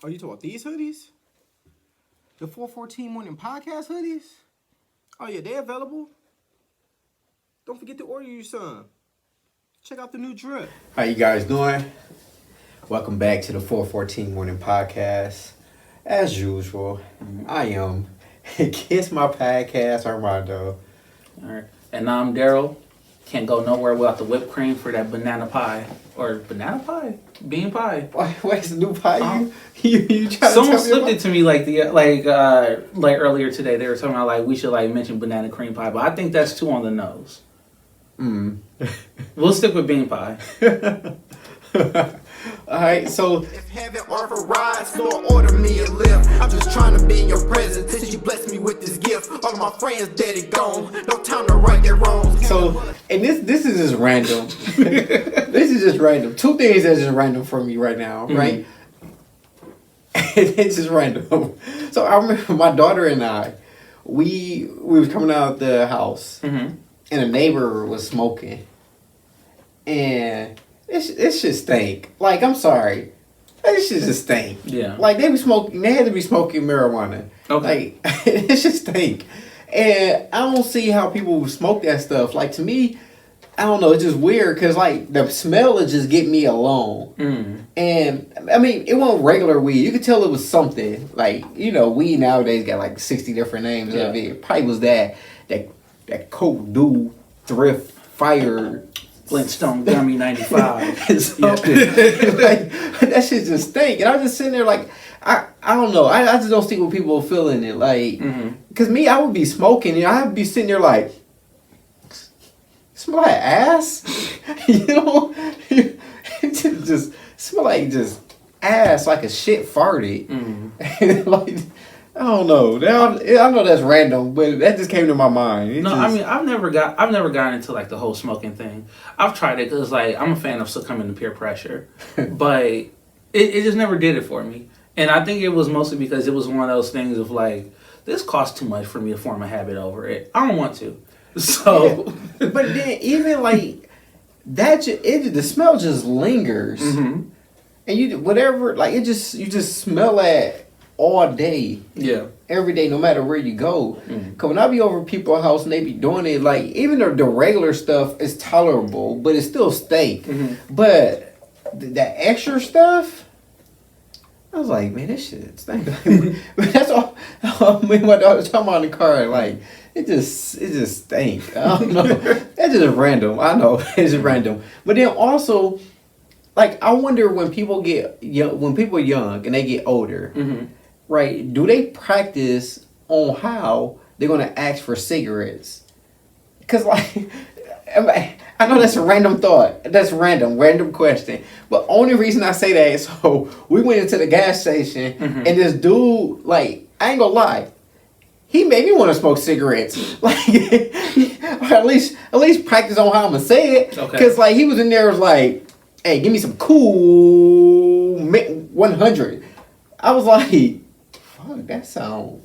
Oh, you talking about these hoodies? The 414 Morning Podcast hoodies? Oh, yeah, they're available. Don't forget to order you some. Check out the new drip. How you guys doing? Welcome back to the 414 Morning Podcast. As usual, I am Kiss My Podcast Armando. All right. And I'm Daryl. Can't go nowhere without the whipped cream for that banana pie. Or banana pie? Bean pie. What's the new pie? You trying Someone to slipped it to me like earlier today. They were talking about like we should like mention banana cream pie, but I think that's too on the nose. We'll stick with bean pie. Alright, so If heaven offer rides, Lord, order me a lift. I'm just trying to be in your presence till you bless me with this gift. All of my friends dead and gone, no time to right their wrongs. and this is just random. This is just random. Two things that's just random for me right now, right? It's just random. So I remember my daughter and I, we was coming out of the house, and a neighbor was smoking, and it should stink. Like, I'm sorry, it should just stink. Yeah. Like they had to be smoking marijuana. Okay. Like it should stink, and I don't see how people smoke that stuff. Like to me, I don't know. It's just weird because like the smell would just get me alone. And I mean, it wasn't regular weed. You could tell it was something. Like, you know, weed nowadays got like 60 different names of it. Probably was that Coke Do Thrift Fire Flintstone Gummy 95. something. Like, that shit just stink. And I was just sitting there like, I don't know. I just don't see what people are feeling it. Like, because me, I would be smoking and I would be sitting there like, smell like ass? You know? It just smell like just ass, like a shit farted. Like, I don't know. I know that's random, but that just came to my mind. I mean, I've never gotten into like the whole smoking thing. I've tried it because like I'm a fan of succumbing to peer pressure, but it just never did it for me. And I think it was mostly because it was one of those things of like, this costs too much for me to form a habit over it. I don't want to. So, yeah. But then even like that, the smell just lingers, and you whatever like you just smell that all day, every day, no matter where you go. Cause when I be over people's house and they be doing it, like even the regular stuff is tolerable, but it's still steak. But the extra stuff. I was like, man, this shit stink. But that's all. Me and my daughter talking about in the car. Like, it just stink. I don't know. That's just random. I know it's just random. But then also, like, I wonder when people get young, when people are young and they get older, right? Do they practice on how they're gonna ask for cigarettes? Cause like. I know that's a random thought. That's random question. But only reason I say that is so we went into the gas station and this dude, like, I ain't gonna lie, he made me want to smoke cigarettes. Like, or at least practice on how I'm gonna say it. Okay. Cause like he was in there was like, hey, give me some cool 100. I was like, fuck, that sound.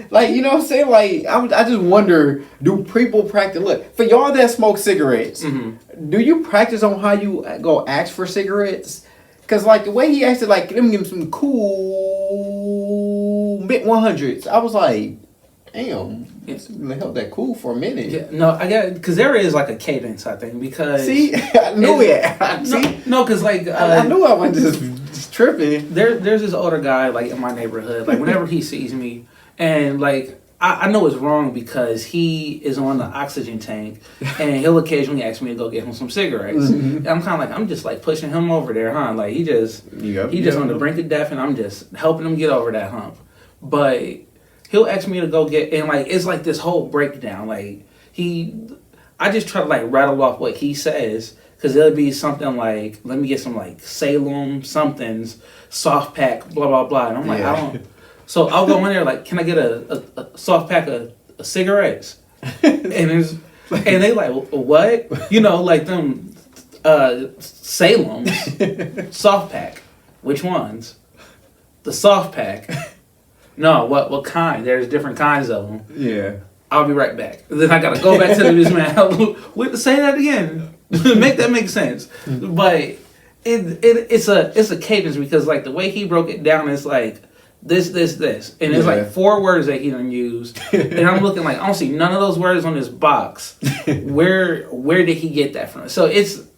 Like, you know what I'm saying? Like, I just wonder, do people practice? Look, for y'all that smoke cigarettes, do you practice on how you go ask for cigarettes? Because, like, the way he asked it, like, let me give him some cool Mint 100s. I was like, damn, they held that cool for a minute. Yeah, no, I got because there is like a cadence, I think, because See, I knew it. No, because like I knew I wasn't just tripping. There's this older guy like in my neighborhood. Like whenever he sees me, and like I know it's wrong because he is on the oxygen tank, and he'll occasionally ask me to go get him some cigarettes. And I'm kind of like I'm just like pushing him over there, huh? Like he just on the brink of death, and I'm just helping him get over that hump. But he'll ask me to go get, and like it's like this whole breakdown. Like I just try to like rattle off what he says. Because it'll be something like, let me get some like Salem somethings, soft pack, blah, blah, blah. And I'm like, I don't. So I'll go in there like, can I get a soft pack of cigarettes? And they like, what? You know, like them Salem's soft pack. Which ones? The soft pack. No, what kind? There's different kinds of them. Yeah. I'll be right back. Then I gotta go back to this man. Say that again. Make that make sense. But it's a cadence because like the way he broke it down is like this, and it's like 4 words that he done used, and I'm looking like I don't see none of those words on this box. Where did he get that from? So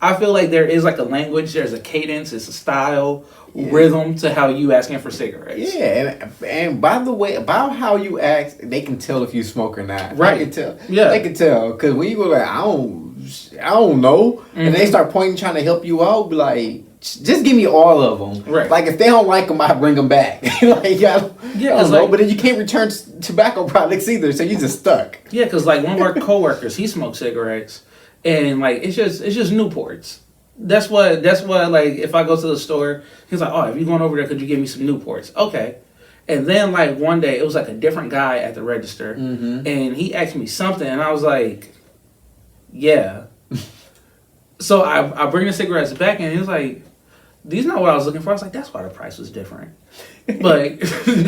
I feel like there is like a language, there's a cadence, it's a style, rhythm to how you asking for cigarettes. Yeah, and by the way, about how you ask, they can tell if you smoke or not. Right. I can tell. Yeah, they can tell because when you go like, I don't know, and they start pointing, trying to help you out, be like, just give me all of them. Right. Like if they don't like them, I bring them back. Like I don't know, but then you can't return tobacco products either, so you just stuck. Yeah, because like one of our coworkers, he smokes cigarettes, and like it's just Newports. That's what like if I go to the store, he's like, oh, if you're going over there, could you give me some Newports? Okay. And then like one day it was like a different guy at the register, and he asked me something, and I was like, yeah. So I bring the cigarettes back, and he was like, these not what I was looking for. I was like, that's why the price was different. Like,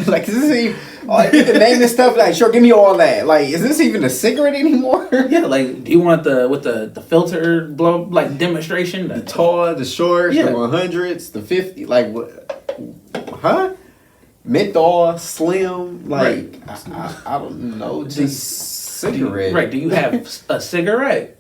like is this even, the name and stuff? Like, sure, give me all that. Like, is this even a cigarette anymore? Yeah, like, do you want the filter blow like demonstration? The tall, the short, the 100s, the 50. Like, what? Huh? Menthol, slim. Like, right. I don't know. Just cigarette. Right? Do you have a cigarette?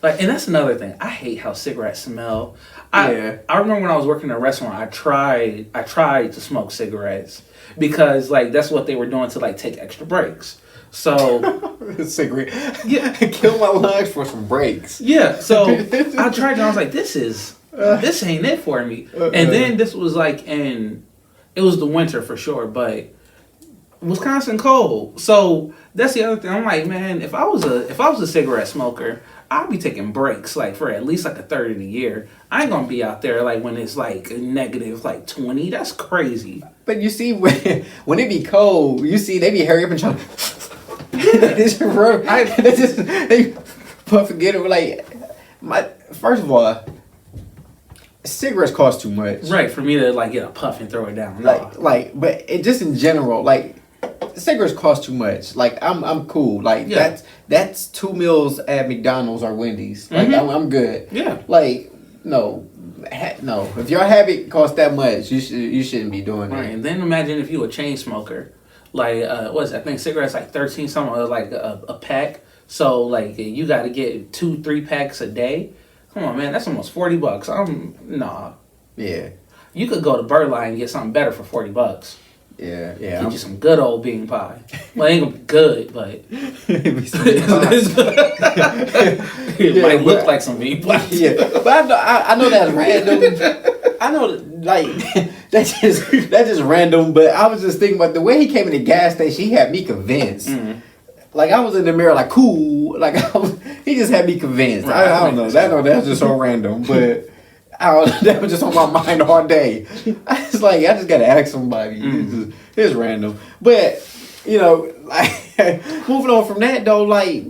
Like, and that's another thing. I hate how cigarettes smell. I remember when I was working in a restaurant, I tried to smoke cigarettes because like that's what they were doing to like take extra breaks. So cigarette, kill my lungs for some breaks. Yeah, so I tried and I was like, this ain't it for me. And then this was like it was the winter for sure, but Wisconsin cold. So that's the other thing. I'm like, man, if I was a cigarette smoker, I'll be taking breaks like for at least like a third of the year. I ain't gonna be out there like when it's like negative like 20. That's crazy. But you see when it be cold, you see they be hurry up and trying. They puff and get it like first of all, cigarettes cost too much. Right, for me to like get a puff and throw it down. But it just in general like. Cigarettes cost too much. Like I'm cool. Like that's 2 meals at McDonald's or Wendy's. Like I'm good. Yeah. Like no. If your habit costs that much, you shouldn't be doing it. Right. And then imagine if you a chain smoker. Like what is it? I think cigarettes like 13 something like a pack. So like you got to get 2-3 packs a day. Come on, man. That's almost $40. Nah. Yeah. You could go to Birdline and get something better for $40. Yeah. Get you some good old bean pie. Well, it ain't gonna be good, but it might look like some bean pie. Yeah, but I know that's random. I know like that's just random. But I was just thinking about the way he came in the gas station. He had me convinced. Like I was in the mirror, like cool. Like he just had me convinced. Right, I don't know. That was just so random, but. That was just on my mind all day. I just gotta ask somebody. It's random, but like moving on from that though, like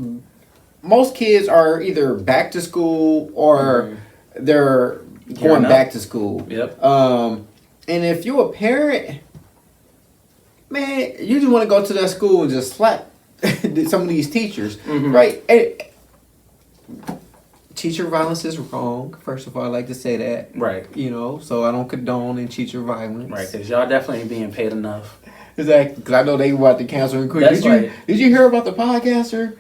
most kids are either back to school or they're going back to school. Yep. And if you're a parent, man, you just want to go to that school and just slap some of these teachers, right? Teacher violence is wrong. First of all, I like to say that. Right. So I don't condone in teacher violence. Right, because y'all definitely ain't being paid enough. Exactly, because I know they about to cancel and quit. Did you hear about the podcaster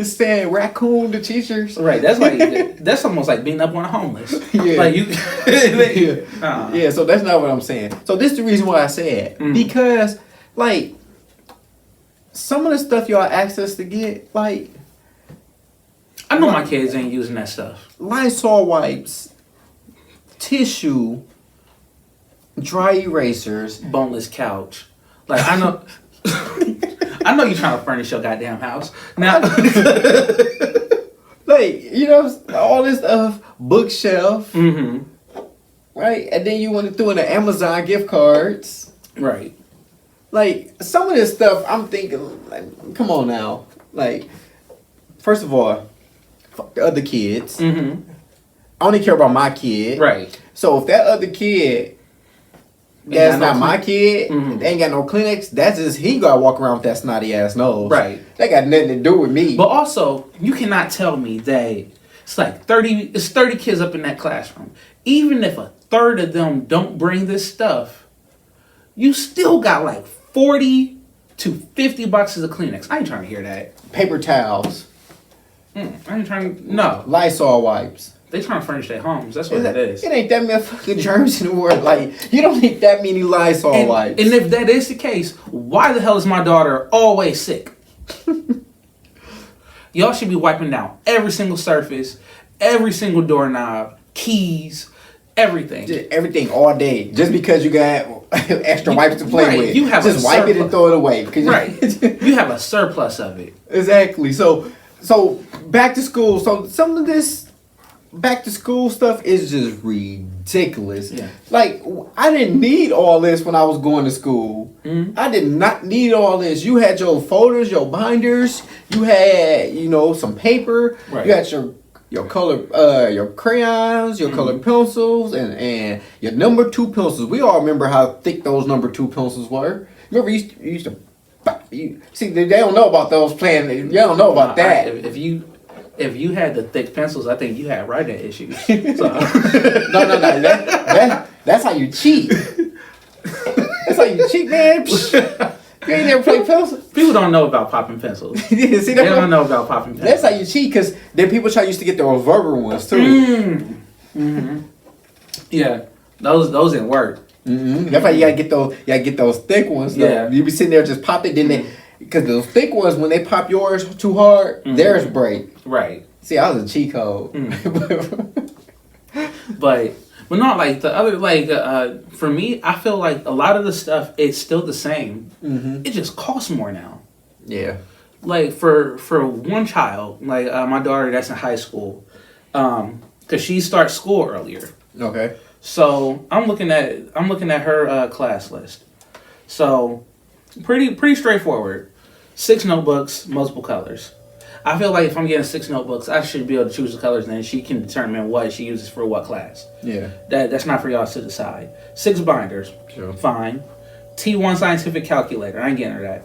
saying raccoon to teachers? Right, that's almost like being up on the homeless. Yeah. Like you. Yeah, so that's not what I'm saying. So this is the reason why I said because like some of the stuff y'all asked us to get like. I know my kids ain't using that stuff. Lysol wipes, tissue, dry erasers, boneless couch. Like I know, I know you trying to furnish your goddamn house now. Like all this stuff, bookshelf, right? And then you want to throw in the Amazon gift cards, right? Like some of this stuff, I'm thinking, like, come on now, like first of all. Fuck the other kids. I only care about my kid. Right. So if that other kid, that's not my kid, they ain't got no clinics, that's just, he gotta walk around with that snotty ass nose. Right. That got nothing to do with me. But also, you cannot tell me that It's like 30 kids up in that classroom. Even if a third of them don't bring this stuff, you still got like 40 to 50 boxes of Kleenex. I ain't trying to hear that. Paper towels. I ain't trying to, no. Lysol wipes. They trying to furnish their homes. That's what it is. It ain't that many fucking germs in the world. Like, you don't need that many Lysol wipes. And if that is the case, why the hell is my daughter always sick? Y'all should be wiping down every single surface, every single doorknob, keys, everything. Just everything all day. Just because you got extra wipes to play with. You have just wipe it and throw it away. Right. You have a surplus of it. Exactly. So back to school. So some of this back to school stuff is just ridiculous. Yeah. Like, I didn't need all this when I was going to school. Mm-hmm. I did not need all this. You had your folders, your binders. You had, some paper. Right. You had your color, your crayons, your colored pencils, and your number 2 pencils. We all remember how thick those number 2 pencils were. Remember, you used to. See, they don't know about those playing. They don't know about that. If you had the thick pencils, I think you had writing issues. So. No. That's how you cheat. That's how you cheat, man. You ain't never played pencils. People don't know about popping pencils. Yeah, see, they don't know about popping pencils. That's how you cheat, because then people used to get those rubber ones too. Mm-hmm. Yeah, those didn't work. Mm-hmm. That's why you gotta get those thick ones. Yeah, you be sitting there just pop it, then they. Because those thick ones, when they pop yours too hard, theirs break. Right. See, I was a cheat code. But not like the other, for me, I feel like a lot of the stuff, it's still the same. Mm-hmm. It just costs more now. Yeah. Like, for one child, like my daughter that's in high school, because she starts school earlier. Okay. So I'm looking at her class list. So pretty straightforward. 6 notebooks, multiple colors. I feel like if I'm getting 6 notebooks, I should be able to choose the colors, and then she can determine what she uses for what class. Yeah. That's not for y'all to decide. 6 binders. Sure. Fine. T1 scientific calculator. I ain't getting her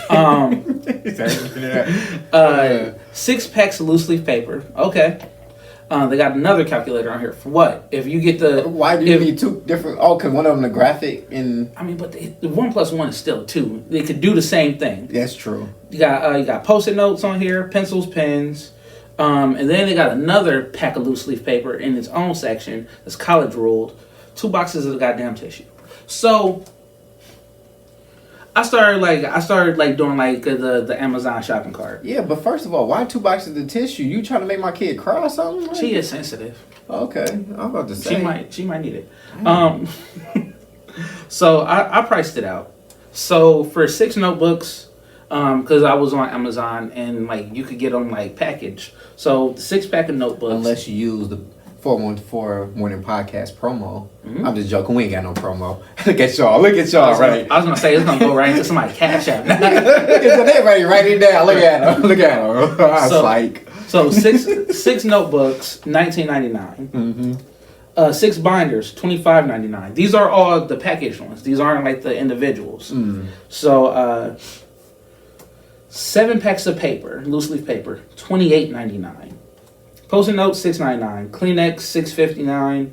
that. 6 packs of loose leaf paper. Okay. They got another calculator on here. For what? If you get the... Why do you need 2 different... Oh, because one of them the graphic and... I mean, but the 1 plus 1 is still 2. They could do the same thing. That's true. You got Post-it notes on here, pencils, pens. And then they got another pack of loose leaf paper in its own section that's college ruled. 2 boxes of goddamn tissue. So... I started doing the Amazon shopping cart. Yeah, but first of all, why 2 boxes of tissue? You trying to make my kid cry or something? She is sensitive. Okay, I'm about to say she might need it. So I priced it out. So for 6 notebooks, because I was on Amazon and you could get them packaged. So 6-pack of notebooks. Unless you use the 414 Morning Podcast promo. Mm-hmm. I'm just joking. We ain't got no promo. Look at y'all, right? I was gonna say it's gonna go right into somebody's Cash App. Look at everybody write it down. Look at them. So 6 notebooks, $19.99. Mm-hmm. 6 binders, $25.99. These are all the packaged ones. These aren't the individuals. Mm. So 7 packs of paper, loose leaf paper, $28.99. Post-it notes, $6.99. Kleenex, $6.59.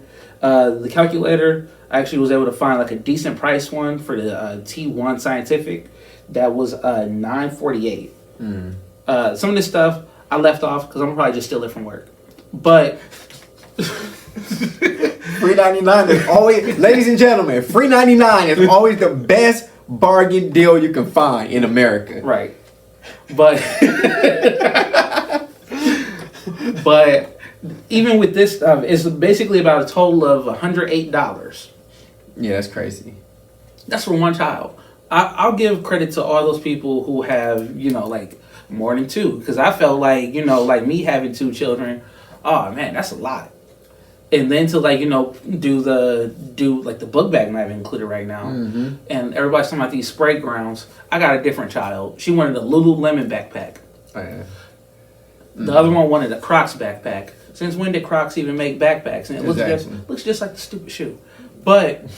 The calculator, I actually was able to find a decent price one for the T1 Scientific. That was $9.48. Some of this stuff I left off because I'm gonna probably just steal it from work. But $3.99 is always, ladies and gentlemen, $3.99 is always the best bargain deal you can find in America. Right. But but even with this stuff, it's basically about a total of $108. Yeah, that's crazy. That's for one child. I'll give credit to all those people who have, more than 2. Because I felt like me having 2 children, oh man, that's a lot. And then to do the book bag I'm having included right now. Mm-hmm. And everybody's talking about these spray grounds. I got a different child. She wanted a Lululemon backpack. Oh, yeah. The other one wanted a Crocs backpack. Since when did Crocs even make backpacks? And it looks just like the stupid shoe. But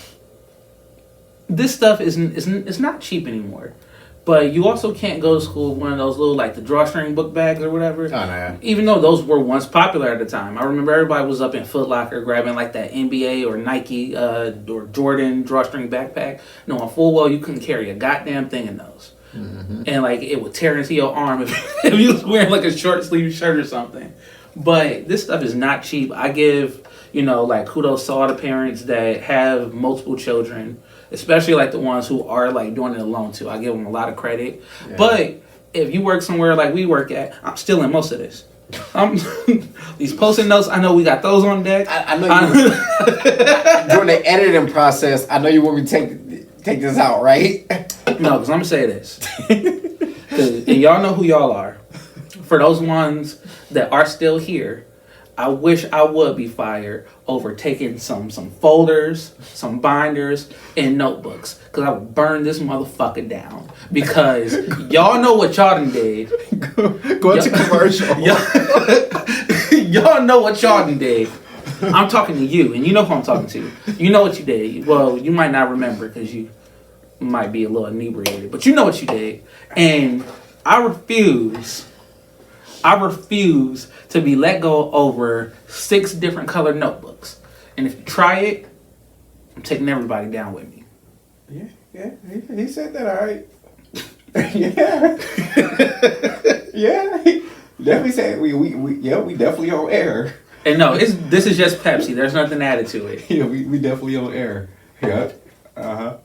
this stuff is not cheap anymore. But you also can't go to school with one of those little, like, the drawstring book bags or whatever. Oh, no. Even though those were once popular at the time. I remember everybody was up in Foot Locker grabbing, like, that NBA or Nike or Jordan drawstring backpack. Knowing full well you couldn't carry a goddamn thing in those. Mm-hmm. And, like, it would tear into your arm if you was wearing, like, a short sleeve shirt or something. But this stuff is not cheap. I give, like, kudos to all the parents that have multiple children, especially, like, the ones who are, like, doing it alone, too. I give them a lot of credit. Yeah. But if you work somewhere like we work at, I'm stealing most of this. These Post-it notes, I know we got those on deck. I know you during the editing process, I know you want me to take this out, right? No, because I'm going to say this. And y'all know who y'all are. For those ones that are still here, I wish I would be fired over taking some folders, some binders, and notebooks. Because I would burn this motherfucker down. Because y'all know what y'all done did. Go to commercial. Y'all know what y'all done did. I'm talking to you, and you know who I'm talking to. You know what you did. Well, you might not remember because you might be a little inebriated. But you know what you did. And I refuse to be let go over 6 different colored notebooks. And if you try it, I'm taking everybody down with me. Yeah, he said that all right. Yeah. Yeah, he definitely said we definitely on air. And no, this is just Pepsi. There's nothing added to it. Yeah, we definitely on air. Yeah. Uh-huh.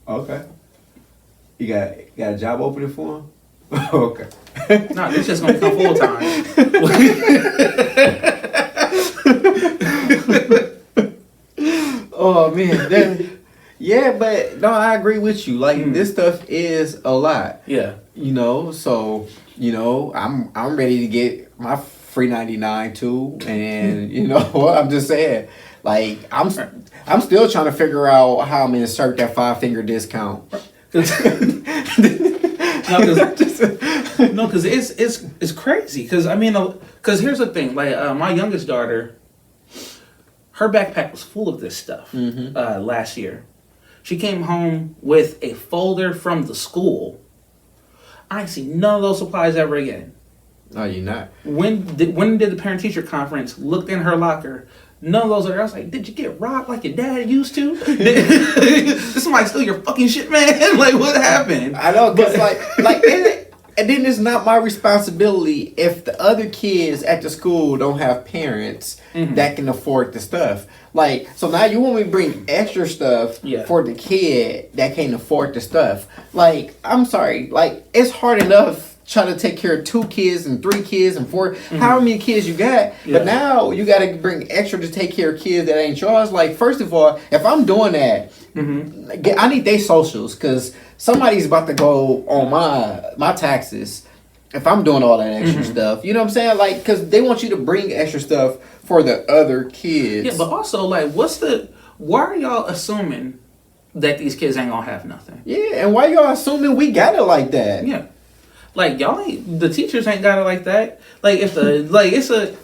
Okay. You got a job opening for him? Okay. No, this just gonna come full time. Oh man, yeah, but no, I agree with you. Like this stuff is a lot. Yeah. So I'm ready to get my free 99 too, and I'm just saying, like I'm still trying to figure out how I'm gonna insert that 5-finger discount. No, because it's crazy. Because here's the thing. Like my youngest daughter, her backpack was full of this stuff last year. She came home with a folder from the school. I ain't seen none of those supplies ever again. No, you're not. When did the parent-teacher conference looked in her locker? None of those are there. I was like, did you get robbed like your dad used to? Did somebody steal your fucking shit, man? Like, what happened? I know, because and then it's not my responsibility if the other kids at the school don't have parents that can afford the stuff. Like, so now you want me to bring extra stuff for the kid that can't afford the stuff. Like, I'm sorry. Like, it's hard enough trying to take care of 2 kids and 3 kids and 4. How many kids you got? Yeah. But now you got to bring extra to take care of kids that ain't yours. Like, first of all, if I'm doing that, I need their socials because somebody's about to go on my taxes if I'm doing all that extra stuff. You know what I'm saying? Like, because they want you to bring extra stuff for the other kids. Yeah, but also, like, why are y'all assuming that these kids ain't gonna have nothing? Yeah, and why y'all assuming we got it like that? Yeah. Like, the teachers ain't got it like that. Like, it's a...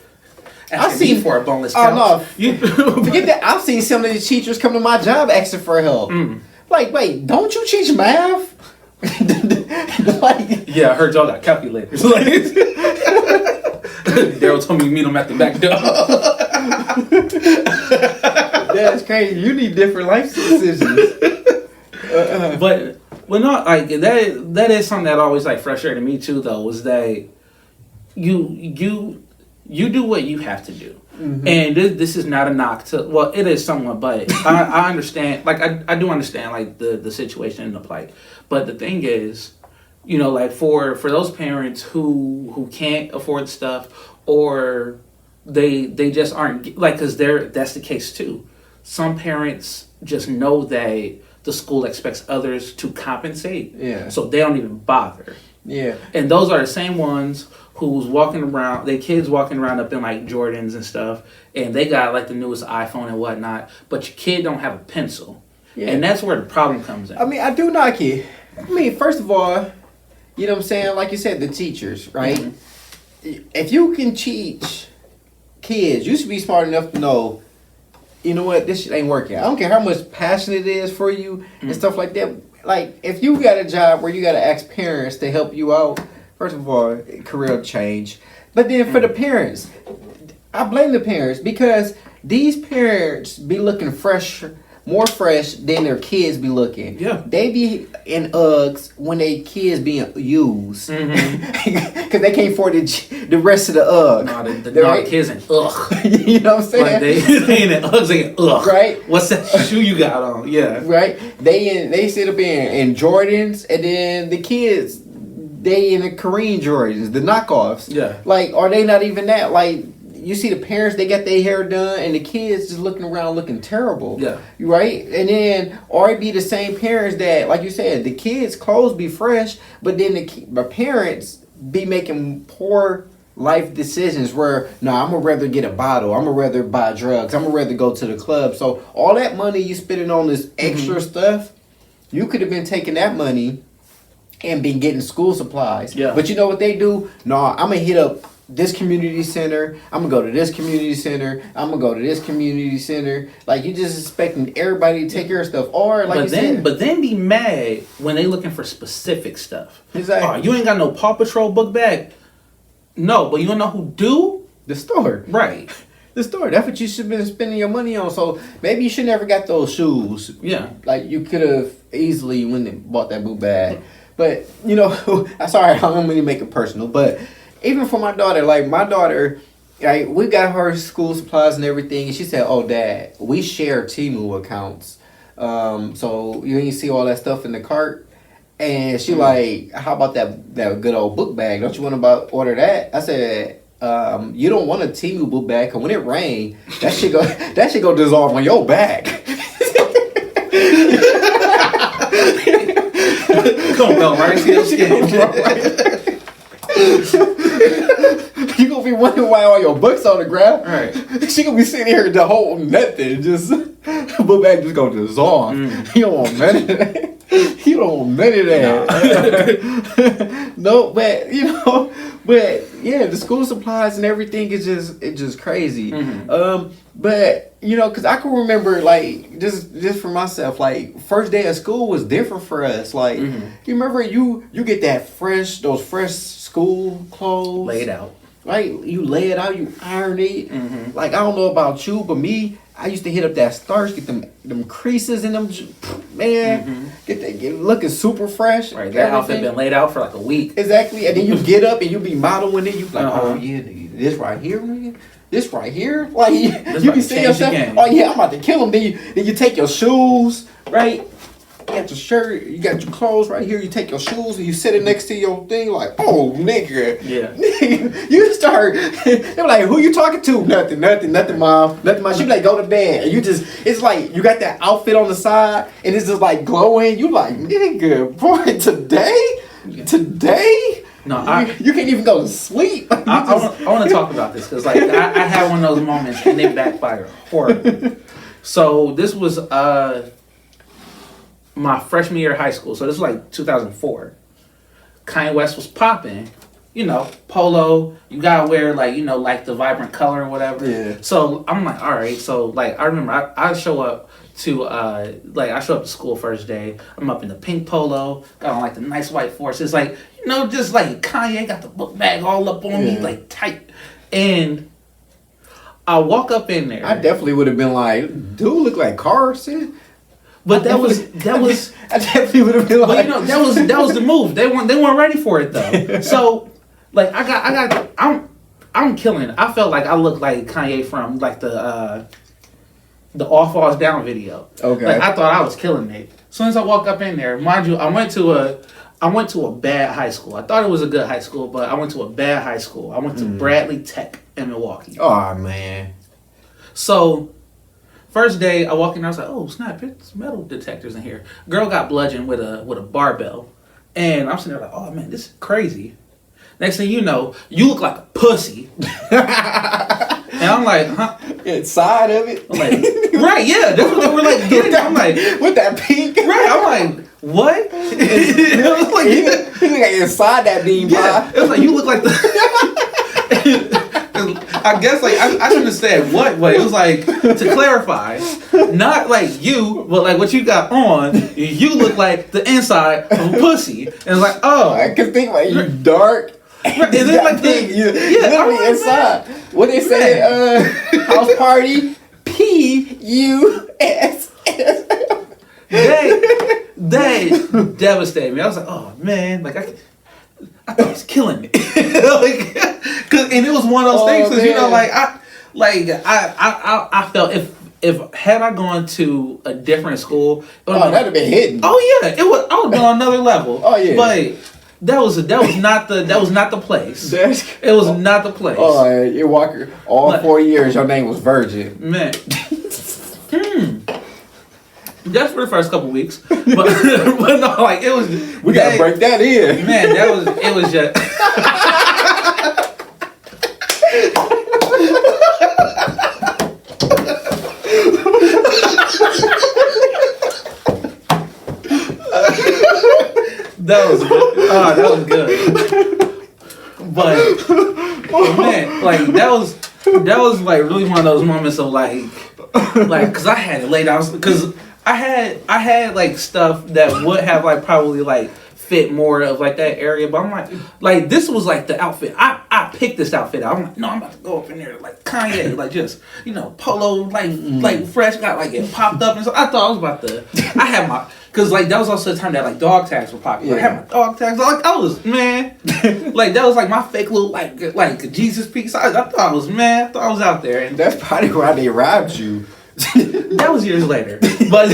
I've seen for a boneless couch. Oh, no. Forget that. I've seen some of the teachers come to my job asking for help. Like, wait, don't you teach math? Yeah, I heard y'all got calculators. Daryl told me to meet him at the back door. That's crazy. You need different life decisions. But not like that is something that always like frustrated me too, though, was that you do what you have to do. And this is not a knock to, well, it is somewhat, but I understand, like I do understand like the situation and the plight. But the thing is, like for those parents who can't afford stuff, or they just aren't, like, because that's the case too. Some parents just know that the school expects others to compensate. Yeah. So they don't even bother. Yeah. And those are the same ones who's walking around, they kids walking around up in like Jordans and stuff, and they got like the newest iPhone and whatnot, but your kid don't have a pencil. Yeah. And that's where the problem comes in. I mean, I do knock it. I mean, first of all, you know what I'm saying? Like you said, the teachers, right? If you can teach kids, you should be smart enough to know, you know what, this shit ain't working. I don't care how much passion it is for you and stuff like that. like if you got a job where you got to ask parents to help you out, first of all, career change. But then for the parents, I blame the parents because these parents be looking more fresh than their kids be looking. Yeah. They be in Uggs when they kids being used. Because they can't afford the rest of the Ugg. No, the kids ain't ugh. You know what I'm saying? Like they ain't in Uggs, they ain't ugh. Right? What's that shoe you got on? Yeah. Right? They sit up in Jordans, and then the kids, they in the Kareem Jordans, the knockoffs. Yeah. Like, are they not even that? Like, you see the parents, they got their hair done, and the kids just looking around looking terrible. Yeah. Right? And then, or it be the same parents that, like you said, the kids' clothes be fresh, but then the parents be making poor life decisions where, no, I'm going to rather get a bottle. I'm going to rather buy drugs. I'm going to rather go to the club. So, all that money you spending on this extra stuff, you could have been taking that money and been getting school supplies. Yeah. But you know what they do? No, I'm going to hit up this community center, I'm gonna go to this community center, I'm gonna go to this community center. Like, you just expecting everybody to take care of stuff. Or like but then be mad when they looking for specific stuff. Exactly. Oh, you ain't got no Paw Patrol book bag. No, but you don't know who do? The store. Right. The store. That's what you should have been spending your money on. So maybe you should never got those shoes. Yeah. Like, you could have easily went and bought that boot bag. But, you know, sorry, I don't mean to make it personal, but even for my daughter, like we got her school supplies and everything, and she said, "Oh, Dad, we share Temu accounts, so you ain't see all that stuff in the cart." And she like, "How about that good old book bag? Don't you want to order that?" I said, "You don't want a Temu book bag, cause when it rain, that shit go dissolve on your back." Come on, right? See your skin. You gonna be wondering why all your books on the ground. Right. She gonna be sitting here the whole nothing, just book bag just gonna dissolve. You don't want none of that. You don't want none of that. No, but yeah, the school supplies and everything is just crazy. But you know, cause I can remember like just for myself, like first day of school was different for us. Like you remember you get those fresh school clothes laid out. Right, you lay it out, you iron it. Like, I don't know about you, but me, I used to hit up that starch, get them creases in them, man. Get looking super fresh. Right, that outfit been laid out for like a week. Exactly, and then you get up and you be modeling it. You be like, oh yeah, this right here, nigga. This right here, like you be seeing yourself. Oh yeah, I'm about to kill him. Then you take your shoes, right? You got your shirt, you got your clothes right here, you take your shoes and you sit it next to your thing like, oh, nigga. Yeah. You start, they're like, who you talking to? Nothing, mom. She be like, go to bed. And it's like, you got that outfit on the side and it's just like glowing. You like, nigga, boy, today? No, you can't even go to sleep. I want to talk about this because like I had one of those moments and they backfired horribly. So this was my freshman year of high school. So this was like 2004. Kanye West was popping. You know, polo. You gotta wear like, you know, like the vibrant color or whatever. Yeah. So I'm like, all right. So like I remember I show up to school first day. I'm up in the pink polo, got on like the nice white forces, like, you know, just like Kanye got the book bag all up on me, like tight. And I walk up in there. I definitely would have been like, dude, look like Carson. But that was I definitely would have been like, well, you know, that was the move. They weren't ready for it though. So like I'm killing it. I felt like I looked like Kanye from like the All Falls Down video. Okay. Like I thought I was killing it. As soon as I walk up in there, mind you, I went to a bad high school. I thought it was a good high school, but I went to a bad high school. I went to Bradley Tech in Milwaukee. Oh man. So first day, I walk in there, I was like, oh snap, it's metal detectors in here. Girl got bludgeoned with a barbell. And I'm sitting there like, oh man, this is crazy. Next thing you know, you look like a pussy. And I'm like, huh? Inside of it? I'm like, right, yeah, that's what they were like getting. I'm like, with that pink? right, I'm like, what? It was like, he look like inside that bean pie. Yeah, it was like, you look like the... I guess like I didn't understand what, but it was like to clarify, not like you, but like what you got on. You look like the inside of a pussy, and it's like, oh, I can think about you dark. And then like literally inside. What they say? House party. PUSS. They devastated me. I was like, oh man, like I thought he was killing me. Like, and it was one of those things, cause, you know, like I felt if had I gone to a different school, that'd have been hidden. Oh yeah, I would have been on another level. Oh yeah, but that was not the place. It was not the place. Oh, you Walker. All 4 years, your name was Virgin. Man. Just for the first couple weeks, but no, like it was. We gotta break that in, man. It was just. That was good. Oh, that was good. But man, like that was like really one of those moments of like because I had it laid out because I had like stuff that would have like probably like fit more of like that area, but I'm like this was like the outfit. I picked this outfit out. I'm like, no, I'm about to go up in there like Kanye, like just polo like fresh, got like it popped up and so I thought I was about to. I had my because like that was also the time that like dog tags were popular. Yeah. I had my dog tags. Like I was like that was like my fake little like Jesus piece. I thought I was I thought I was out there, and that's probably why they robbed you. That was years later, but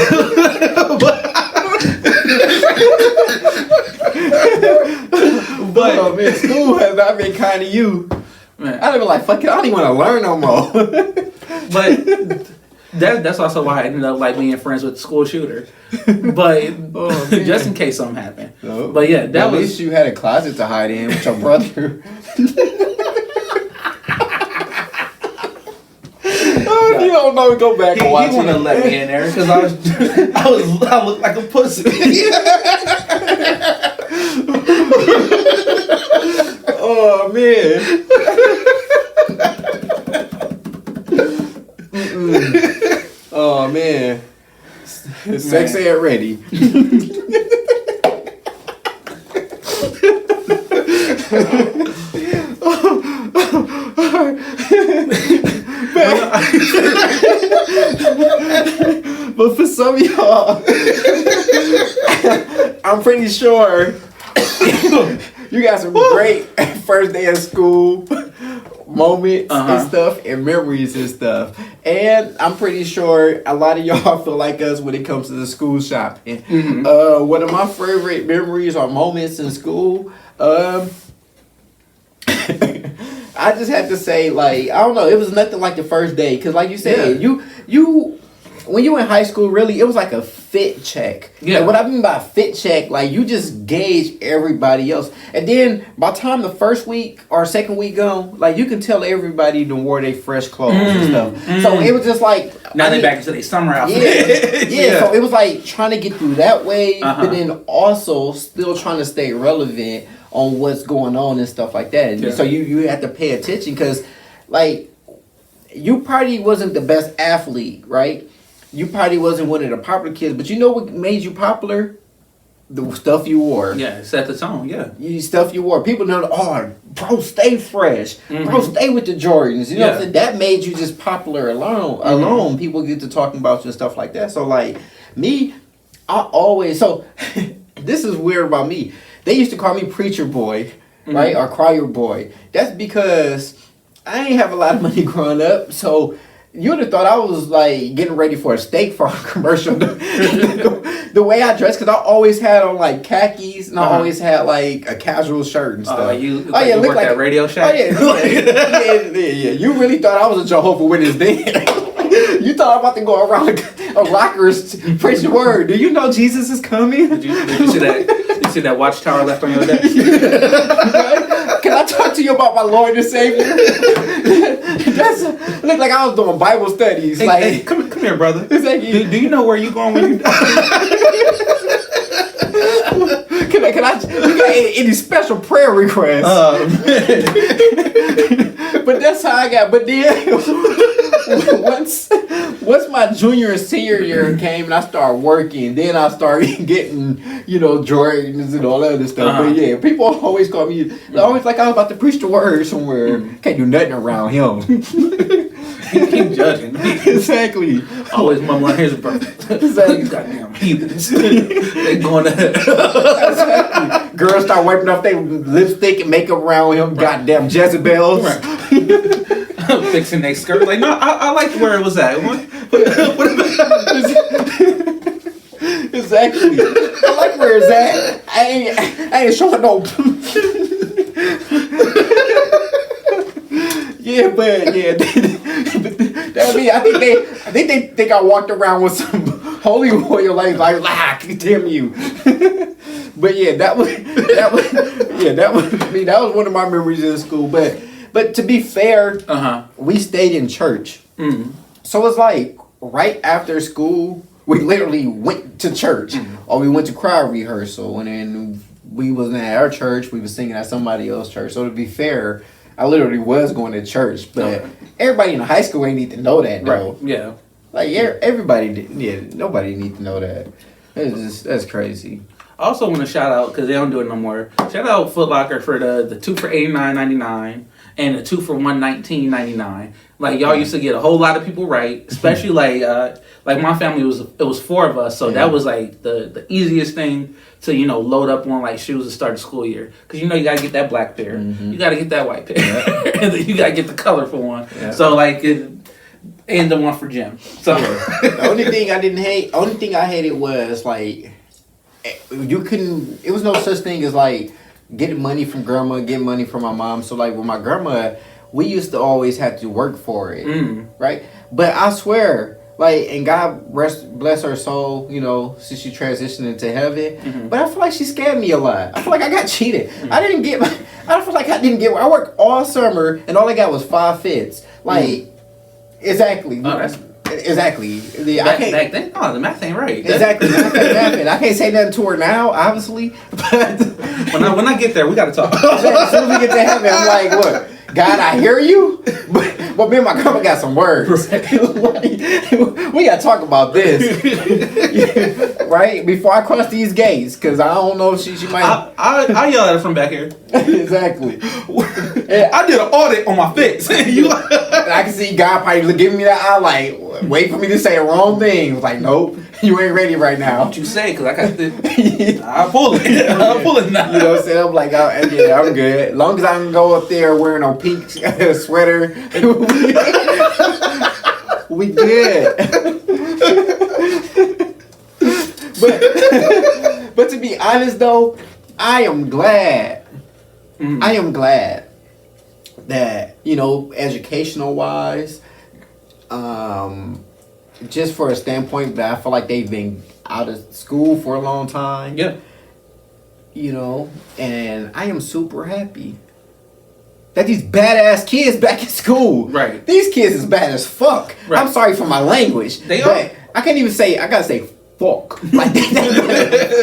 oh man, school has not been kind to you. Man, I'd have been like, fuck it, I don't even want to learn no more. But that's also why I ended up like being friends with the school shooter. But just in case something happened. No. But yeah, at least you had a closet to hide in with your brother. You don't know. Go back and watch. He wouldn't have let me in there because I looked like a pussy. Oh man. Oh man. Sex ed ready. But for some of y'all, I'm pretty sure you got some great first day of school moments and stuff and memories and stuff. And I'm pretty sure a lot of y'all feel like us when it comes to the school shopping. Mm-hmm. One of my favorite memories or moments in school, I just have to say, like, I don't know, it was nothing like the first day. Because like you said, you when you in high school, really, it was like a fit check. Yeah. Like, what I mean by a fit check, like, you just gauge everybody else. And then, by the time the first week or second week go, like, you can tell everybody done wore their fresh clothes and stuff. So, it was just like... Now they're back into their summer outfit. Yeah, so it was like trying to get through that way, but then also still trying to stay relevant on what's going on and stuff like that. Yeah. So, you have to pay attention because, like, you probably wasn't the best athlete, right? You probably wasn't one of the popular kids, but you know what made you popular? The stuff you wore. Yeah, it set the tone, yeah. Stuff you wore. People know, bro, stay fresh. Mm-hmm. Bro, stay with the Jordans. You know what I'm saying? That made you just popular alone. People get to talking about you and stuff like that. So, like, me, I always... So, this is weird about me. They used to call me preacher boy, right? Or crier boy. That's because I ain't have a lot of money growing up, so... You would have thought I was like getting ready for a steak farm commercial. The way I dressed, because I always had on like khakis and I always had like a casual shirt and stuff. You look like that Radio Shack. Yeah. You really thought I was a Jehovah's Witness then. You thought I'm about to go around a rockers preach the word. Do you know Jesus is coming? Did you see that? You see that watchtower left on your desk? Can I talk to you about my Lord and Savior? Look like I was doing Bible studies. Hey, come here, brother. Do you know where you going when you die? Can I? You got any special prayer requests? But that's how I got. But then once my junior and senior year came and I started working, then I started getting Jordans and all that other stuff. But yeah, people always call me always like I was about to preach the word somewhere. Can't do nothing around him. Keep judging. Exactly. Always mumbling his birthday. Exactly. Goddamn heathens. They going to Exactly. Girls start wiping off their lipstick and makeup around him. Goddamn Jezebels. Right. Fixing their skirt. Like, no, I like where it was at. Exactly. I like where it's at. I ain't showing no. Yeah, but yeah, I think they think I walked around with some holy oil, like damn you. But yeah, that was one of my memories in school. But to be fair, we stayed in church, so it's like right after school, we literally went to church, or we went to choir rehearsal, and then we wasn't at our church, we was singing at somebody else's church. So to be fair, I literally was going to church, but everybody in high school ain't need to know that, though. Right. Yeah. Like everybody did. Yeah, nobody need to know that. That's crazy. I also want to shout out, because they don't do it no more. Shout out Foot Locker for the 2 for $89.99 and the 2 for $119.99. Like, y'all used to get a whole lot of people right, especially like my family it was 4 of us, so that was like the easiest thing to load up on like shoes to start the school year, because you gotta get that black pair, you gotta get that white pair, and then you gotta get the colorful one. Yeah. So like and the one for gym. So the only thing I hated was like you couldn't. It was no such thing as like getting money from grandma, getting money from my mom. So like with my grandma, we used to always have to work for it, right? But I swear, like, and God bless her soul, since she transitioned into heaven. But I feel like she scammed me a lot. I feel like I got cheated. I feel like I didn't get. I worked all summer and all I got was 5 fits. Like, exactly. Oh, exactly. Back then, the math ain't right. Exactly. Math. I can't say nothing to her now, obviously. But when I get there, we gotta talk. As soon as we get to heaven, I'm like, what? God, I hear you, but me and my grandma got some words. Right. We gotta talk about this, right? Before I cross these gates, because I don't know if she might. I yell at her from back here. Exactly. I did an audit on my fits. I can see God probably giving me that eye, like, wait for me to say the wrong thing. Like, nope, you ain't ready right now. What you say? Because I got the. I'll pull it. I'll pull it now. You know what I'm saying? I'm like, yeah, I'm good. As long as I can go up there wearing a pink sweater, we good. But to be honest though, I am glad. I am glad that, educational wise, just for a standpoint that I feel like they've been out of school for a long time. Yeah. And I am super happy that these badass kids back in school. Right. These kids is bad as fuck. Right. I'm sorry for my language. They are. I can't even say, I gotta say fuck. Like, they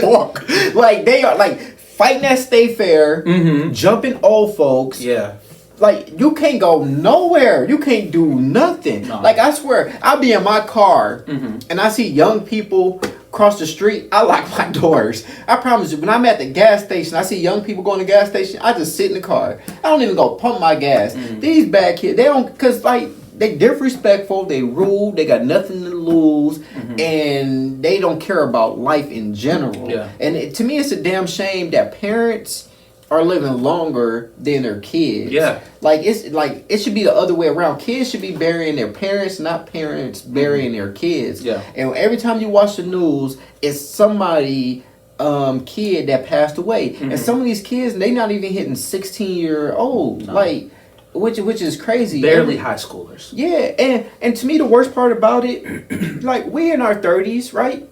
fuck. Like, they are, like, fighting at State Fair, jumping old folks. Yeah. Like, you can't go nowhere. You can't do nothing. No. Like, I swear, I'll be in my car, and I see young people cross the street. I lock my doors. I promise you, when I'm at the gas station, I see young people going to the gas station, I just sit in the car. I don't even go pump my gas. These bad kids, they don't, because, like, they disrespectful, they rude, they got nothing to lose, and they don't care about life in general. Yeah. And to me, it's a damn shame that parents are living longer than their kids. Yeah. Like, it should be the other way around. Kids should be burying their parents, not parents burying their kids. Yeah. And every time you watch the news, it's somebody kid that passed away. And some of these kids, they not even hitting 16-year-old. No. Like, which is crazy. Barely high schoolers. Yeah. And to me, the worst part about it, like, we in our 30s, right?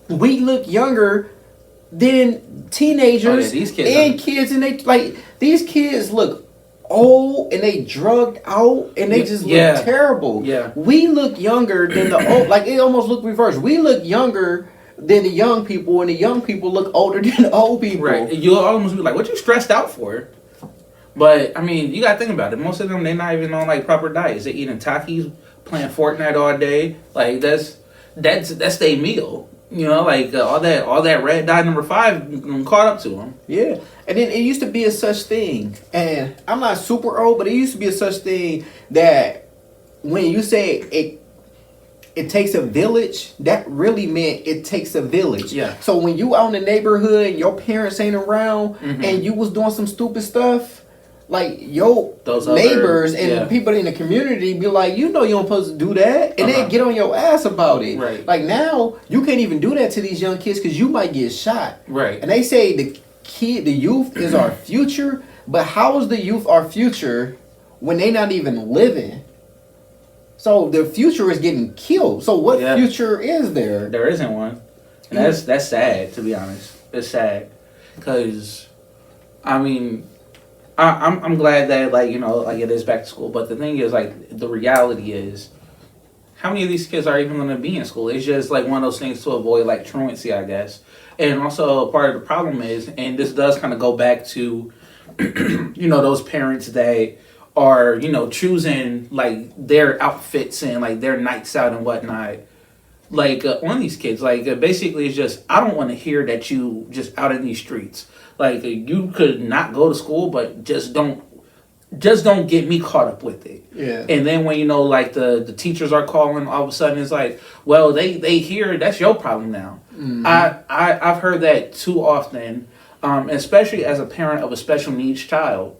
We look younger than teenagers these kids and kids, and they like these kids look old and they drugged out and they just look terrible. Yeah, we look younger than the old. Like, it almost look reversed. We look younger than the young people, and the young people look older than the old people. Right. You'll almost be like, what you stressed out for? But, I mean, you gotta think about it. Most of them, they're not even on, like, proper diets. They're eating Takis, playing Fortnite all day. Like, that's their meal. You know, like, all that red dye number 5 caught up to them. Yeah. And then it used to be a such thing, and I'm not super old, but it used to be a such thing that when you say it takes a village, that really meant it takes a village. Yeah. So when you out in the neighborhood and your parents ain't around and you was doing some stupid stuff, like those neighbors and people in the community be like, you know you don't supposed to do that, and they get on your ass about it. Right. Like now you can't even do that to these young kids because you might get shot. Right. And they say the youth is our future, but how is the youth our future when they not even living? So the future is getting killed. So what future is there? There isn't one, and that's sad, to be honest. It's sad because, I mean, I'm glad that, like, you know, like, it is back to school. But the thing is, like, the reality is, how many of these kids are even going to be in school? It's just like one of those things to avoid, like, truancy, I guess. And also part of the problem is, and this does kind of go back to, you know, those parents that are, you know, choosing, like, their outfits and, like, their nights out and whatnot, like, on these kids. Like, basically it's just, I don't want to hear that you just out in these streets. Like, you could not go to school, but just don't get me caught up with it. Yeah. And then when, you know, like, the teachers are calling, all of a sudden it's like, well, they hear that's your problem now. Mm-hmm. I've heard that too often, especially as a parent of a special needs child.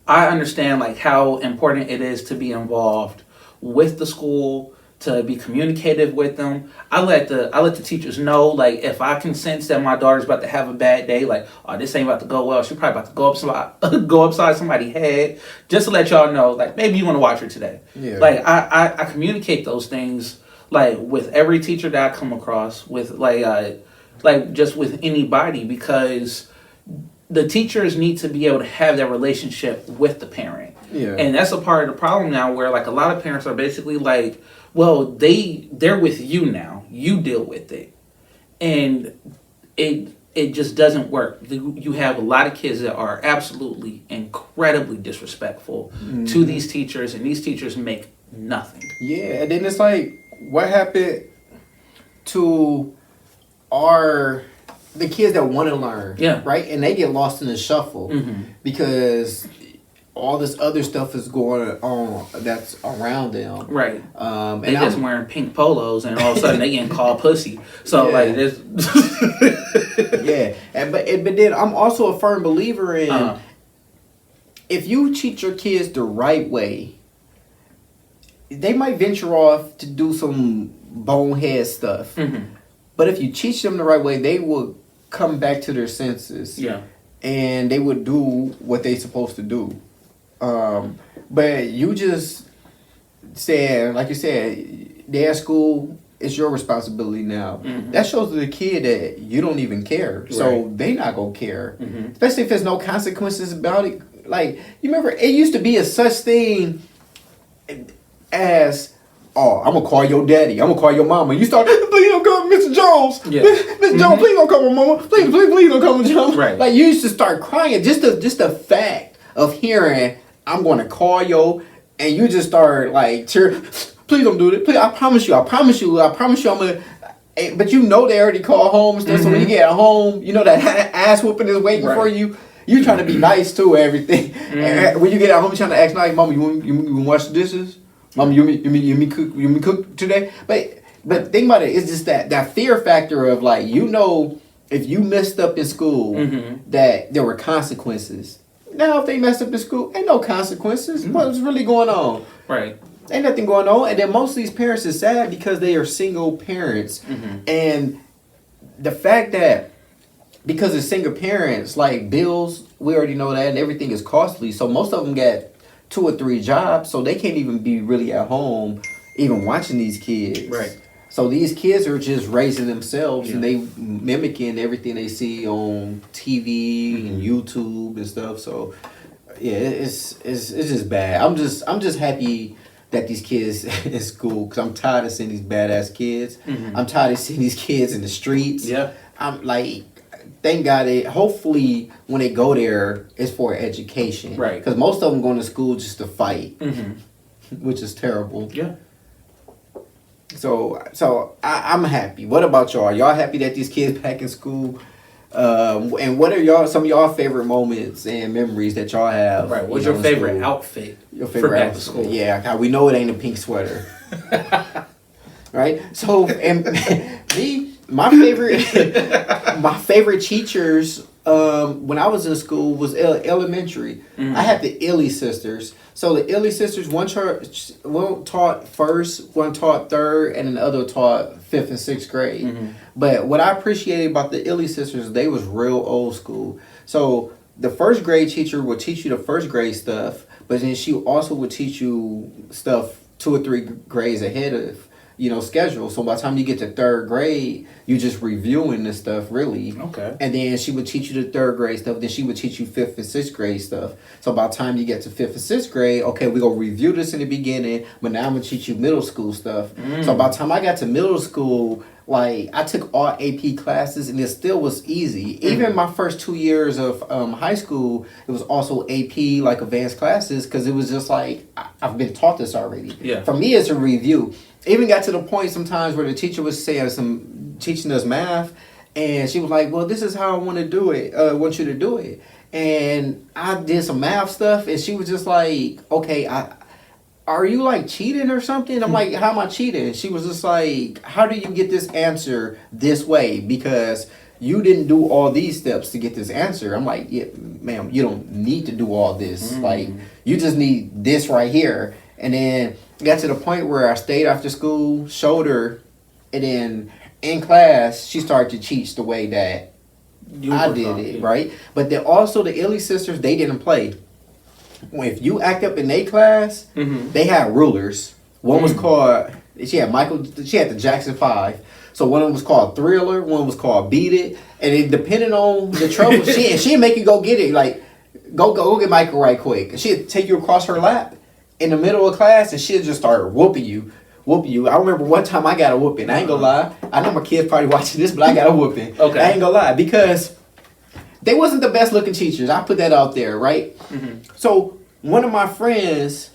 I understand, like, how important it is to be involved with the school, to be communicative with them. I let the teachers know, like, if I can sense that my daughter's about to have a bad day, like, oh, this ain't about to go well, she's probably about to go upside somebody's head, just to let y'all know, like, maybe you want to watch her today. Yeah. Like, I communicate those things, like, with every teacher that I come across, with, like just with anybody, because the teachers need to be able to have that relationship with the parent. Yeah. And that's a part of the problem now, where, like, a lot of parents are basically like, well, they're with you now. You deal with it. And it just doesn't work. You have a lot of kids that are absolutely incredibly disrespectful to these teachers, and these teachers make nothing. Yeah, and then it's like, what happened to the kids that want to learn? Yeah. Right? And they get lost in the shuffle because all this other stuff is going on that's around them. Right. They just wearing pink polos, and all of a sudden they getting called pussy. So, like, this. Yeah. But then I'm also a firm believer in if you teach your kids the right way, they might venture off to do some bonehead stuff. Mm-hmm. But if you teach them the right way, they will come back to their senses. Yeah. And they would do what they're supposed to do. But you just said, like you said, they're at school, it's your responsibility now. Mm-hmm. That shows to the kid that you don't even care. Right. So they not gonna care. Mm-hmm. Especially if there's no consequences about it. Like, you remember, it used to be a such thing as, oh, I'm gonna call your daddy, I'm gonna call your mama. You start, please don't come, Mr. Jones. Yeah. Mr. Jones, please don't come with mama. Please don't come with Jones. Right. Like, you used to start crying. Just the fact of hearing, I'm gonna call you, and you just start like, please don't do this. Please, I promise you, I'm gonna. But you know they already called home and stuff. So when you get home, you know that ass whooping is waiting for you. You trying to be nice to everything. And when you get at home, you trying to ask nice, Mama, you want wash the dishes? Mama, you me cook today? But think about it. It's just that fear factor of, like, you know, if you messed up in school, that there were consequences. Now, if they messed up in school, ain't no consequences. What's really going on? Right. Ain't nothing going on. And then most of these parents is sad because they are single parents. And the fact that because it's single parents, like, bills, we already know that, and everything is costly. So most of them got 2 or 3 jobs, so they can't even be really at home even watching these kids. Right. So these kids are just raising themselves, and they mimicking everything they see on TV and YouTube and stuff. So yeah, it's just bad. I'm just happy that these kids in school, because I'm tired of seeing these badass kids. I'm tired of seeing these kids in the streets. Yeah. I'm like, thank God hopefully when they go there, it's for education. Right. Because most of them going to school just to fight, which is terrible. Yeah. So I'm happy. What about y'all? Y'all happy that these kids back in school? And what are some of y'all favorite moments and memories that y'all have? Right. What's your favorite outfit? Your favorite for back outfit? to school? Yeah, we know it ain't a pink sweater. Right. So and me, my favorite teachers when I was in school was elementary. I had the Illy sisters. So the Illy sisters, one taught first, one taught third, and the other taught 5th and 6th grade. But what I appreciated about the Illy sisters, they was real old school. So the first grade teacher would teach you the first grade stuff, but then she also would teach you stuff 2 or 3 grades ahead of schedule. So by the time you get to 3rd grade, you just reviewing this stuff really. Okay. And then she would teach you the 3rd grade stuff. Then she would teach you 5th and 6th grade stuff. So by the time you get to 5th and 6th grade, okay, we're going to review this in the beginning, but now I'm going to teach you middle school stuff. So by the time I got to middle school, like, I took all AP classes and it still was easy. Even my first 2 years of high school, it was also AP, like advanced classes, because it was just like, I've been taught this already. Yeah. For me, it's a review. Even got to the point sometimes where the teacher was saying teaching us math, and she was like, well, this is how I want to do it. Want you to do it. And I did some math stuff, and she was just like, okay, are you like cheating or something? I'm like, how am I cheating? She was just like, how do you get this answer this way? Because you didn't do all these steps to get this answer. I'm like, yeah, ma'am, you don't need to do all this. Like, you just need this right here. And then got to the point where I stayed after school, showed her, and then in class, she started to teach the way that I did it, right? But then also the Illy sisters, they didn't play. If you act up in their class, they had rulers. One was called, she had the Jackson 5. So one of them was called Thriller, one was called Beat It. And it depended on the trouble, she'd make you go get it. Like, go get Michael right quick. She'd take you across her lap in the middle of class, and she'll just start whooping you. I remember one time I got a whooping. I ain't gonna lie. I know my kids probably watching this, but I got a whooping. Okay. I ain't gonna lie, because they wasn't the best looking teachers. I put that out there, right? So one of my friends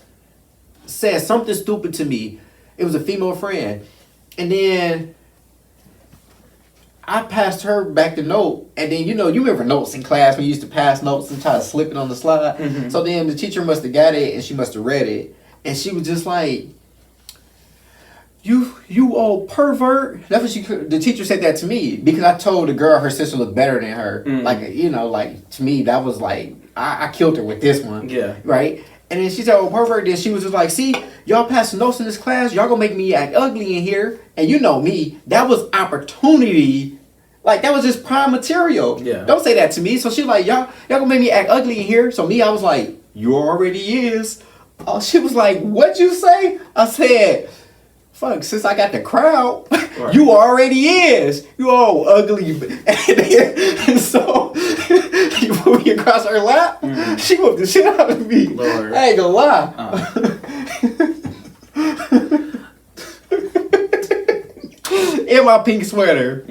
said something stupid to me. It was a female friend. And then I passed her back the note, and then you remember notes in class when you used to pass notes and try to slip it on the slide. So then the teacher must have got it, and she must have read it, and she was just like, "You old pervert." That's what the teacher said that to me, because I told the girl her sister looked better than her. Like to me that was like I killed her with this one. Yeah. Right. And then she said, "Oh, pervert." Then she was just like, "See, y'all passing notes in this class. Y'all gonna make me act ugly in here." And you know me, that was opportunity. Like, that was just prime material. Yeah. Don't say that to me. So she was like, y'all gonna make me act ugly in here. So me, I was like, you already is. Oh, she was like, what'd you say? I said, fuck, since I got the crowd, right. You already is. You all ugly. And so you put me across her lap. She whooped the shit out of me. Lord. I ain't gonna lie. In my pink sweater.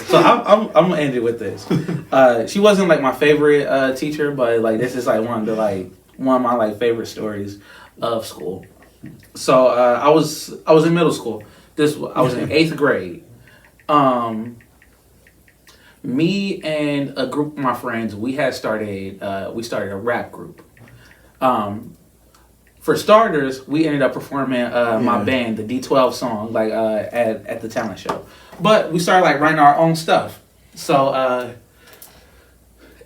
So I'm gonna end it with this. She wasn't like my favorite teacher, but like this is like one of my like favorite stories of school. So I was in middle school. I was in 8th grade. Me and a group of my friends, we started a rap group. For starters, we ended up performing my band, the D12 song, at the talent show. But we started like writing our own stuff. So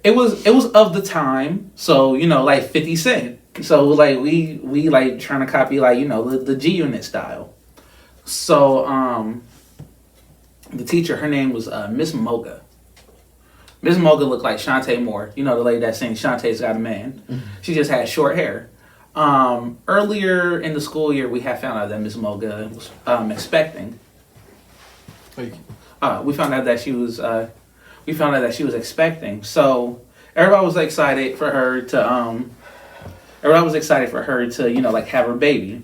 it was of the time. So like 50 Cent. So like we like trying to copy the G Unit style. So the teacher, her name was Miss Moga. Miss Moga looked like Shantae Moore. The lady that sings "Shantae's Got a Man." Mm-hmm. She just had short hair. Earlier in the school year, we had found out that Miss Moga was expecting. We found out that she was expecting. So everybody was excited for her everybody was excited for her to, you know, like have her baby.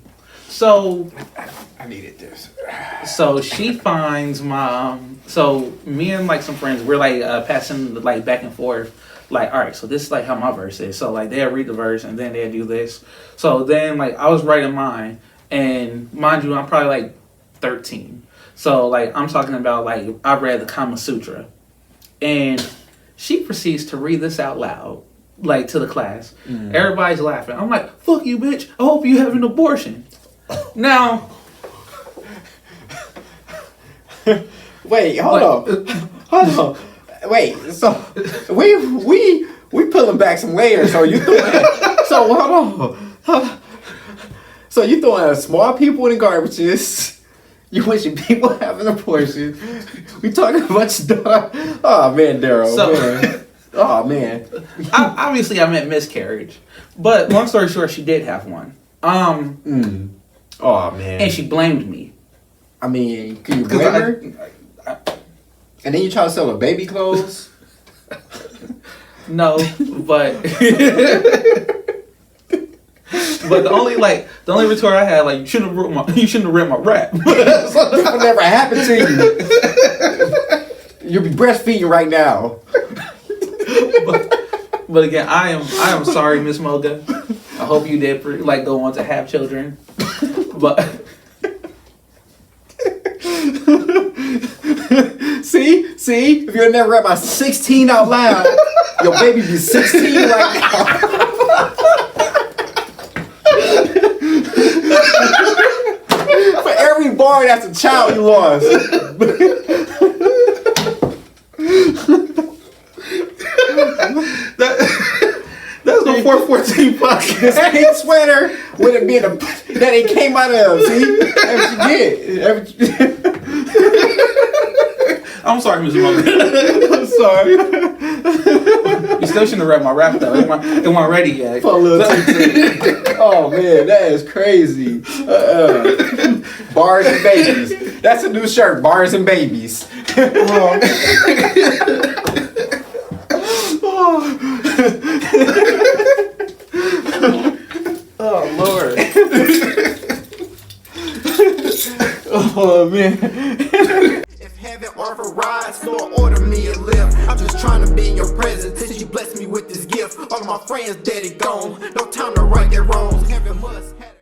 So I needed this. So she finds my. So me and like some friends, we're like passing like back and forth. Like, all right, so this is like how my verse is. So like they'll read the verse and then they'll do this. So then like I was writing mine, and mind you, I'm probably like 13. So like I'm talking about like I read the Kama Sutra, and she proceeds to read this out loud, like to the class. Everybody's laughing. I'm like, fuck you, bitch. I hope you have an abortion. Now, wait, hold on. Wait, so we pulling back some layers. So you throwing, so hold on. So you throwing small people in the garbages. You wishing people have an abortion. We talking about stuff. Oh man, Daryl. So, man. Oh man. Obviously, I meant miscarriage, but long story short, she did have one. Oh man. And she blamed me. I mean, can you blame her? And then you try to sell her baby clothes? No, but but the only retort I had, like, you shouldn't have read my rap. This will never happen to you. You'll be breastfeeding right now. But again, I am sorry, Miss Moga. I hope you did like go on to have children, but. See, if you had never read my 16 out loud, your baby be 16 right now. For every bar, that's a child you lost. That's the 414 podcast. This pink sweater would have been that it came out of. See, that's what you did. I'm sorry, Mr. Moga. I'm sorry. You still shouldn't have read my rap though. It wasn't ready yet. Oh man, that is crazy. Bars and babies. That's a new shirt. Bars and babies. Oh Lord. Oh man. Heaven offer rides, Lord, order me a lift. I'm just trying to be in your presence since you blessed me with this gift. All of my friends dead and gone, no time to right their wrongs. Heaven must have